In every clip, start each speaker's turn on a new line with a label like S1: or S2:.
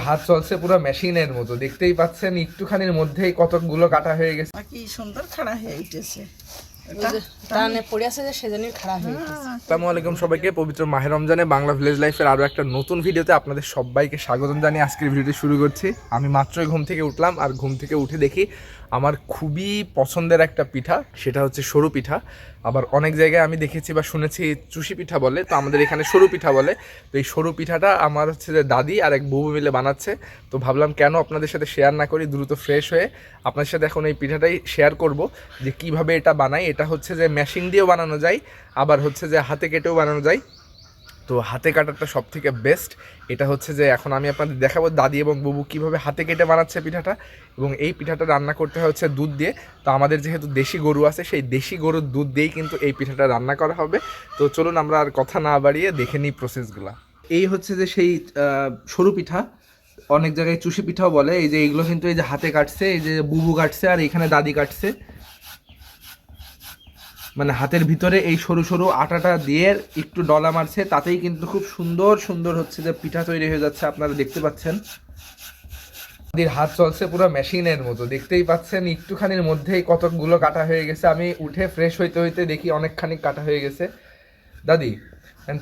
S1: হাত চলছে পুরো মেশিনের মতো, দেখতেই পাচ্ছেন একটুখানির মধ্যেই কতগুলো কাটা হয়ে গেছে।
S2: কি সুন্দর খাড়া হয়ে উঠেছে।
S1: আসসালামু আলাইকুম সবাইকে, পবিত্র মাহে রমজানে বাংলা ভিলেজ লাইফের আরও একটা নতুন ভিডিওতে আপনাদের সবাইকে স্বাগতম জানিয়ে আজকের ভিডিওটি শুরু করছি। আমি মাত্রই ঘুম থেকে উঠলাম, আর ঘুম থেকে উঠে দেখি আমার খুবই পছন্দের একটা পিঠা, সেটা হচ্ছে সরু পিঠা। আবার অনেক জায়গায় আমি দেখেছি বা শুনেছি চুষি পিঠা বলে, তো আমাদের এখানে সরু পিঠা বলে। তো এই সরু পিঠাটা আমার হচ্ছে যে দাদি আর এক বুবু মিলে বানাচ্ছে। তো ভাবলাম কেন আপনাদের সাথে শেয়ার না করি, দ্রুত ফ্রেশ হয়ে আপনাদের সাথে এখন এই পিঠাটাই শেয়ার করব যে কিভাবে এটা বানাই। এটা হচ্ছে যে মেশিন দিয়েও বানানো যায়, আবার হচ্ছে যে হাতে কেটেও বানানো যায়। তো হাতে কাটাটা সব থেকে বেস্ট। এটা হচ্ছে যে এখন আমি আপনাদের দেখাবো দাদি এবং বুবু কীভাবে হাতে কেটে বানাচ্ছে পিঠাটা। এবং এই পিঠাটা রান্না করতে হয় হচ্ছে দুধ দিয়ে। তো আমাদের যেহেতু দেশি গরু আছে, সেই দেশি গরুর দুধ দিয়েই কিন্তু এই পিঠাটা রান্না করা হবে। তো চলুন আমরা আর কথা না বাড়িয়ে দেখে নিই প্রসেসগুলো। এই হচ্ছে যে সেই সরু পিঠা, অনেক জায়গায় চুষি পিঠাও বলে। এই যে এইগুলো কিন্তু এই যে হাতে কাটছে, এই যে বুবু কাটছে আর এখানে দাদি কাটছে। মানে হাতের ভিতরে এই সরু সরু আটাটা দিয়ে একটু ডলা মারছে, তাতেই কিন্তু খুব সুন্দর সুন্দর হচ্ছে যে পিঠা তৈরি হয়ে যাচ্ছে। আপনারা দেখতে পাচ্ছেন হাত চলছে পুরো মেশিনের মতো, দেখতেই পাচ্ছেন একটুখানির মধ্যেই কতগুলো কাটা হয়ে গেছে। আমি উঠে ফ্রেশ হইতে হইতে দেখি অনেকখানি কাটা হয়ে গেছে। দাদি,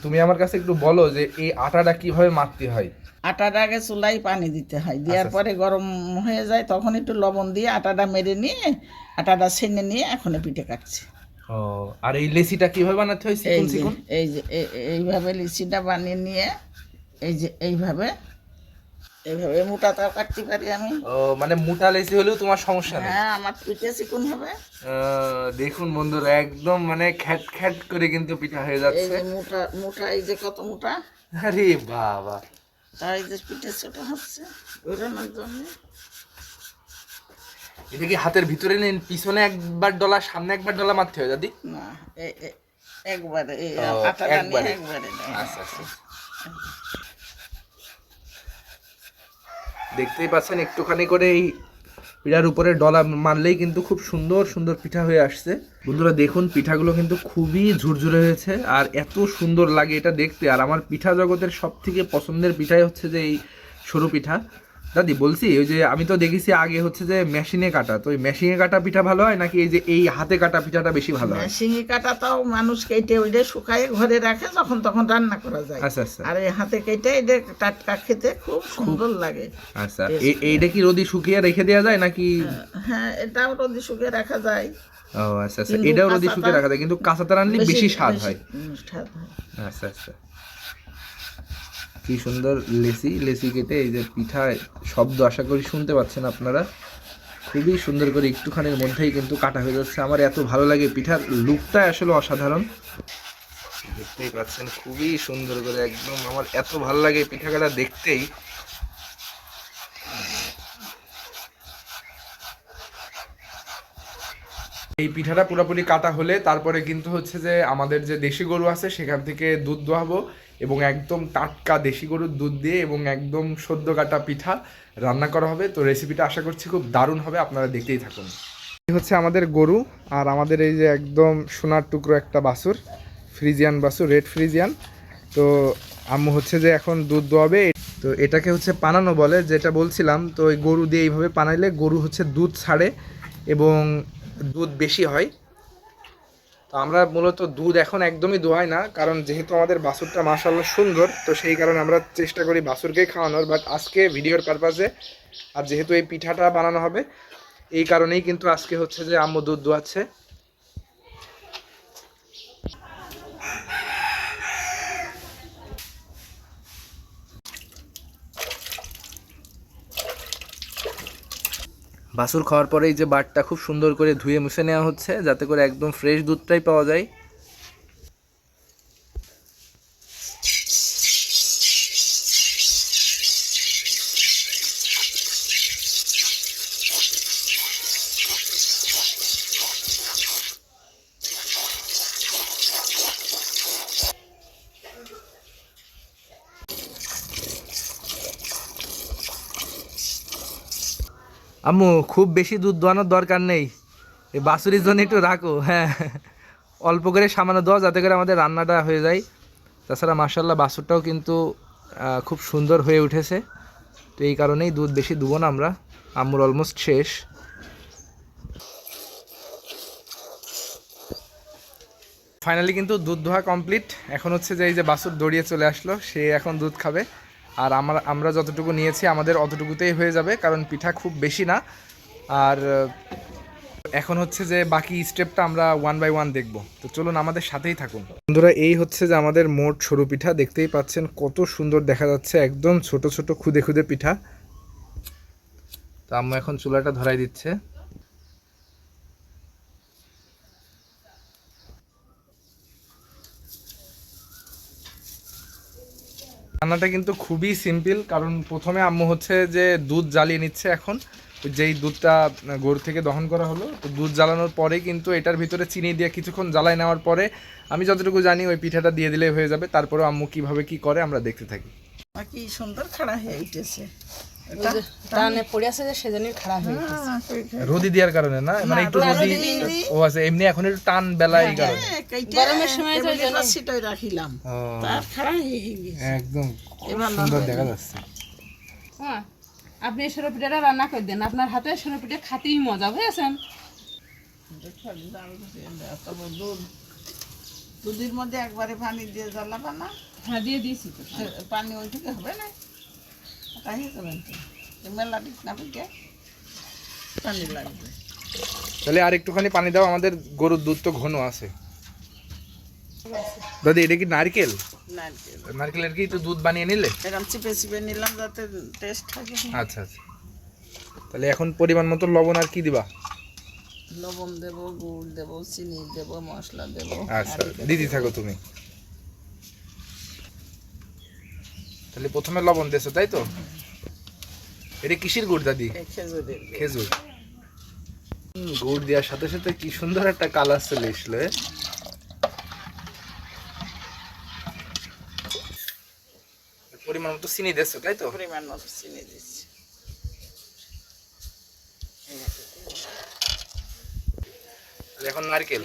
S1: তুমি আমার কাছে একটু বলো যে এই আটাটা কিভাবে মারতে হয়।
S2: আটাটা আগে চুলাই পানি দিতে হয়, দেওয়ার পরে গরম হয়ে যায়, তখন একটু লবণ দিয়ে আটাটা মেরে নিয়ে আটাটা ছেনে নিয়ে এখন পিঠে কাটছে।
S1: ও, আর এই লেচিটা কিভাবে বানাতে হয়?
S2: এই যে এইভাবে লিচিটা বানিয়ে নিয়ে এই যে এইভাবে এইভাবে মোটাটাও কাটতে পারি আমি।
S1: ও, মানে মোটা লেচি হলেও তোমার সমস্যা নেই?
S2: হ্যাঁ, আমার পিঠে চিকুন হবে।
S1: দেখুন বন্ধুরা, একদম মানে খ্যাট খ্যাট করে কিন্তু পিঠা হয়ে যাচ্ছে।
S2: এই যে মোটা মোটা, এই যে কত মোটা।
S1: আরে বাবা,
S2: তাই যে পিঠে ছোট হচ্ছে ঘোরানোর জন্য।
S1: এটা কি হাতের ভিতরে নেন, পিছনে একবার ডলা, সামনে একবার ডলা মারতে হয় দাদি?
S2: না, একবারে এই আটাটা নিয়ে একবারে।
S1: আচ্ছা আচ্ছা, দেখতেই পাচ্ছেন একটুখানি করে এই পিঠার উপরে ডলা মারলেই কিন্তু খুব সুন্দর সুন্দর পিঠা হয়ে আসছে। বন্ধুরা দেখুন, পিঠাগুলো কিন্তু খুবই ঝুরঝুরে হয়েছে আর এত সুন্দর লাগে এটা দেখতে। আর আমার পিঠা জগতের সব থেকে পছন্দের পিঠাই হচ্ছে যে এই সরু পিঠা। দাদি বলছি, ওই যে আমি তো দেখেছি আগে হচ্ছে যে মেশিনে কাটা, তো ওই মেশিনে কাটা পিঠা ভালো হয় নাকি এই যে এই হাতে কাটা পিঠাটা বেশি ভালো হয়?
S2: মেশিনে কাটা তাও মানুষ কেটে ওইটা শুকায় ঘরে রাখে, যখন তখন রান্না করা যায়।
S1: আচ্ছা আচ্ছা।
S2: আর এই হাতে কেটে এটা টাটকা খেতে খুব সুন্দর লাগে।
S1: আচ্ছা, এইটা কি রোদে শুকিয়ে রেখে দেওয়া যায় নাকি?
S2: হ্যাঁ, এটাও রোদে শুকিয়ে রাখা যায়।
S1: ও আচ্ছা আচ্ছা, এটাও রোদে শুকিয়ে রাখা যায়, কিন্তু কাঁচাতে রান্নালে বেশি স্বাদ হয়। আচ্ছা আচ্ছা, কি সুন্দর লেচি লেচি কেটে এই যে পিঠায় শব্দ আশা করি শুনতে পাচ্ছেন আপনারা। খুবই সুন্দর করে একটুখানির মধ্যেই কিন্তু কাটা হয়ে যাচ্ছে। আমার এত ভালো লাগে, পিঠার লুকটা আসলে অসাধারণ। দেখতেই পাচ্ছেন খুবই সুন্দর করে, একদম আমার এত ভালো লাগে পিঠা কাটা দেখতেই। এই পিঠাটা পুরোপুরি কাটা হলে তারপরে কিন্তু হচ্ছে যে আমাদের যে দেশি গরু আছে সেখান থেকে দুধ দোয়াবো, এবং একদম টাটকা দেশি গরুর দুধ দিয়ে এবং একদম সদ্য কাটা পিঠা রান্না করা হবে। তো রেসিপিটা আশা করছি খুব দারুণ হবে, আপনারা দেখতেই থাকুন। এই হচ্ছে আমাদের গরু, আর আমাদের এই যে একদম সোনার টুকরো একটা বাছুর, ফ্রিজিয়ান বাছুর, রেড ফ্রিজিয়ান। তো আম্মু হচ্ছে যে এখন দুধ দোয়াবে। তো এটাকে হচ্ছে পানানো বলে, যেটা বলছিলাম। তো ওই গরু দিয়ে এইভাবে পানাইলে গরু হচ্ছে দুধ ছাড়ে এবং দুধ বেশি হয়। তো আমরা মূলত দুধ এখন একদমই দোয়াই না, কারণ যেহেতু আমাদের বাছুরটা মাশাআল্লাহ সুন্দর, তো সেই কারণে আমরা চেষ্টা করি বাছুরকেই খাওয়ানোর। বাট আজকে ভিডিওর পারপাসে আর যেহেতু এই পিঠাটা বানানো হবে, এই কারণেই কিন্তু আজকে হচ্ছে যে আম্মু দুধ দোয়াচ্ছে। বাছুর খাওয়ার পরে এই যে বাটটা খুব সুন্দর করে ধুয়ে মুছে নেওয়া হচ্ছে, যাতে করে একদম ফ্রেশ দুধটাই পাওয়া যায়। আম্মু, খুব বেশি দুধ দোয়ানোর দরকার নেই, এই বাছুরির জন্য একটু রাখো। হ্যাঁ, অল্প করে সামান্য দেওয়া, যাতে করে আমাদের রান্নাটা হয়ে যায়। তাছাড়া মাশাআল্লাহ বাছুরটাও কিন্তু খুব সুন্দর হয়ে উঠেছে। তো এই কারণেই দুধ বেশি দেবো না আমরা। আম্মুর অলমোস্ট শেষ। ফাইনালি কিন্তু দুধ দোহা কমপ্লিট। এখন হচ্ছে যে এই যে বাছুর দৌড়িয়ে চলে আসলো, সে এখন দুধ খাবে। আর আমরা যতটুকু নিয়েছি আমাদের অতটুকুতেই হয়ে যাবে, কারণ পিঠা খুব বেশি না। আর এখন হচ্ছে যে বাকি স্টেপটা আমরা 1 বাই 1 দেখব। তো চলুন আমাদের সাথেই থাকুন বন্ধুরা। এই হচ্ছে যে আমাদের মোট সরু পিঠা, দেখতেই পাচ্ছেন কত সুন্দর দেখা যাচ্ছে, একদম ছোট ছোট খুদে খুদে পিঠা। তো আম্মু এখন চুলাটা ধরাই দিচ্ছে। রান্নাটা কিন্তু খুবই সিম্পল, কারণ প্রথমে আম্মু হচ্ছে যে দুধ জ্বালিয়ে নিচ্ছে। এখন যেই দুধটা গরু থেকে দহন করা হলো, তো দুধ জ্বালানোর পরে কিন্তু এটার ভিতরে চিনি দিয়ে কিছুক্ষণ জ্বালাই নেওয়ার পরে আমি যতটুকু জানি ওই পিঠাটা দিয়ে দিলেই হয়ে যাবে। তারপরে আম্মু কিভাবে কি করে আমরা দেখতে থাকি।
S2: কি সুন্দর খাড়া হয়ে উঠেছে,
S3: টানে পড়ে আছে যে সেজন্যই খারাপ হয়ে গেছে।
S1: রোদি দেওয়ার কারণে না, মানে একটু রোদি। ও আছে এমনি এখন একটু টান বেলা এই কারণে।
S3: গরমের সময় তো ওই জন্য
S2: সেটাই রাখিলাম, তার খাড়া হয়ে গেছে
S1: একদম সুন্দর দেখা যাচ্ছে।
S3: হ্যাঁ, আপনি সরু পিঠাটা রান্না করে দেন, আপনার হাতে সরু পিঠা খাতেই মজা, বুঝেছেন?
S2: দুধের মধ্যে একবারে পানি দিয়ে জ্বালাবা না?
S3: হ্যাঁ, দিয়ে দিয়েছি তো।
S2: পানি ওই থেকে হবে না, তাই করবেন তো মেলা দিক না পিঠে পানি লাগবে।
S1: তাহলে আর একটুখানি পানি দাও, আমাদের গরুর দুধ তো ঘন আছে। দাদি এটা কি নারকেল? নারকেলের কি তো দুধ বানিয়ে নিলে?
S2: এরকম চিপে চিপে নিলাম যাতে টেস্ট থাকে।
S1: আচ্ছা আচ্ছা, তাহলে এখন পরিমাণ মতো লবণ আর কি দিবা?
S2: লবণ দেবো, গুড় দেবো, চিনি দেবো, মশলা দেবো।
S1: আচ্ছা, দিদি থাকো তুমি। তাহলে প্রথমে লবণ দিয়েছো তাই তো? এটা কিসের গুড় দাদি?
S2: খেজুরের।
S1: খেজুর। গুড় দেওয়ার সাথে সাথে কি সুন্দর একটা কালার চলে এসলো। পরিমাণ মতো চিনি দিয়েছো তাই তো?
S2: পরিমাণ মতো চিনি দিচ্ছি।
S1: এখন নারকেল।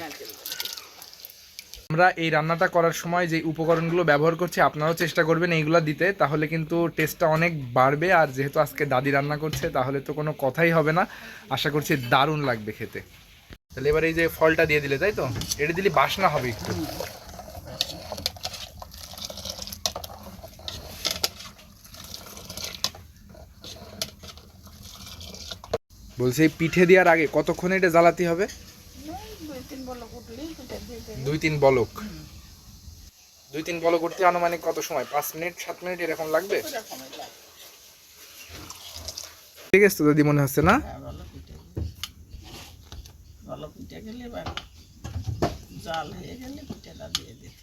S1: আমরা এই রান্নাটা করার সময় যে উপকরণগুলো ব্যবহার করছি আপনারাও চেষ্টা করবেন এইগুলো দিতে, তাহলে কিন্তু টেস্টটা অনেক বাড়বে। আর যেহেতু আজকে দাদি রান্না করছে তাহলে তো কোনো কথাই হবে না, আশা করছি দারুণ লাগবে খেতে। তাহলে এবার এই যে ফলটা দিয়ে দিলে তাই তো? এটা দিলে বাসনা হবে একটু। বলছি এই পিঠে দেওয়ার আগে কতক্ষণ এটা জ্বালাতে হবে? 2-3 বলক। 2-3 বলক করতে আনুমানিক কত সময়? 5 মিনিট 7 মিনিট এরকম লাগবে? ঠিক আছে তো দাদি, মনে হচ্ছে না?
S2: ভালো পিঠে গেলে এবার জাল হয়ে গেলে পিঠেটা দিয়ে দিতে।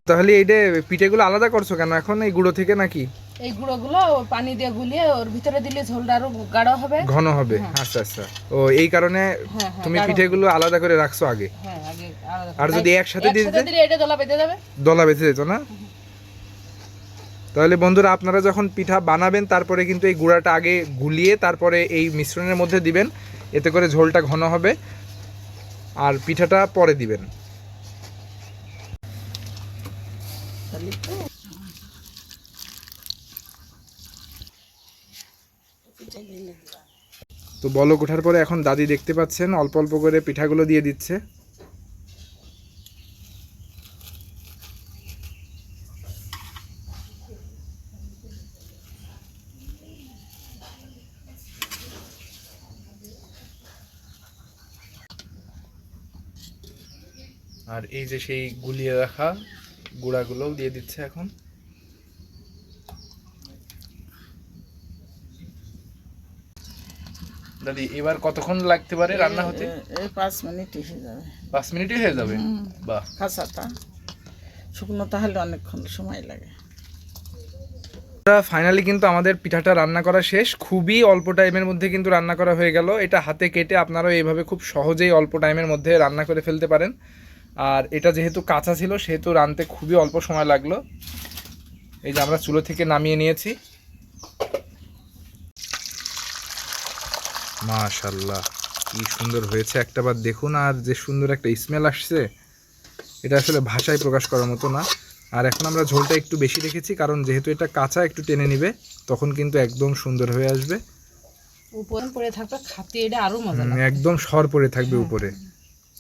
S1: তাহলে এইটা পিঠেগুলো আলাদা করছো কেন এখন এই গুঁড়ো থেকে নাকি?
S3: এই গুঁড়োগুলো পানি দিয়ে গুলিয়ে ওর ভিতরে দিলে ঝোলটা আরো গাঢ় হবে,
S1: ঘন হবে। আচ্ছা আচ্ছা, ও এই কারণে তুমি পিঠেগুলো আলাদা করে রাখছো আগে।
S3: হ্যাঁ, আগে আলাদা।
S1: আর যদি একসাথে দিয়ে দিতে?
S3: দিলে এটা দলা বেঁধে যাবে।
S1: দলা বেঁধে যেত না? তাহলে বন্ধুরা আপনারা যখন পিঠা বানাবেন তারপরে কিন্তু এই গুঁড়াটা আগে গুলিয়ে তারপরে এই মিশ্রণের মধ্যে দিবেন, এতে করে ঝোলটা ঘন হবে। আর পিঠাটা পরে দিবেন। তো বলক ওঠার পরে এখন দাদি দেখতে পাচ্ছেন অল্প অল্প করে পিঠাগুলো দিয়ে দিচ্ছে। আর এই যে সেই গুলিয়ে রাখা গুঁড়াগুলোও দিয়ে দিচ্ছে এখন। দাদি এবার কতক্ষণ লাগতে পারে রান্না হতে?
S2: এই 5 মিনিট হয়ে যাবে।
S1: 5 মিনিটই হয়ে যাবে? বাহ।
S2: কাঁচাটা শুকনো তাহলে অনেকক্ষণ সময় লাগে।
S1: ফাইনালি কিন্তু আমাদের পিঠাটা রান্না করা শেষ। খুবই অল্প টাইমের মধ্যে কিন্তু রান্না করা হয়ে গেল। এটা হাতে কেটে আপনারাও এইভাবে খুব সহজেই অল্প টাইমের মধ্যে রান্না করে ফেলতে পারেন। আর এটা যেহেতু কাঁচা ছিল সেহেতু রাঁধতে খুবই অল্প সময় লাগলো। এই যে আমরা চুলো থেকে নামিয়ে নিয়েছি। মাশাআল্লাহ কি সুন্দর হয়েছে, একটাবার দেখুন। আর যে সুন্দর একটা স্মেল আসছে, এটা আসলে ভাষায় প্রকাশ করার মতো না। আর এখন আমরা ঝোলটা একটু বেশি রেখেছি, কারণ যেহেতু এটা কাঁচা একটু টেনে নিবে, তখন কিন্তু একদম সুন্দর হয়ে আসবে।
S3: উপরে পড়ে থাকবে খাতে, এটা আরো মজা লাগবে।
S1: একদম সর পড়ে থাকবে উপরে,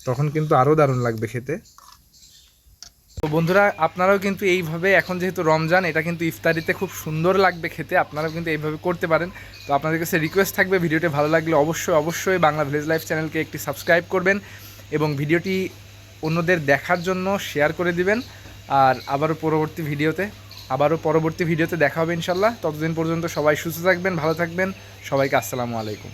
S1: তখন কিন্তু আরও দারুণ লাগবে খেতে। তো বন্ধুরা, আপনারাও কিন্তু এইভাবে, এখন যেহেতু রমজান, এটা কিন্তু ইফতারিতে খুব সুন্দর লাগবে খেতে, আপনারাও কিন্তু এইভাবে করতে পারেন। তো আপনাদের কাছে রিকোয়েস্ট থাকবে, ভিডিওটি ভালো লাগলে অবশ্যই বাংলা ভিলেজ লাইফ চ্যানেলকে একটি সাবস্ক্রাইব করবেন এবং ভিডিওটি অন্যদের দেখার জন্য শেয়ার করে দিবেন। আর আবারও পরবর্তী ভিডিওতে দেখা হবে ইনশাল্লাহ। ততদিন পর্যন্ত সবাই সুস্থ থাকবেন, ভালো থাকবেন। সবাইকে আসসালামু আলাইকুম।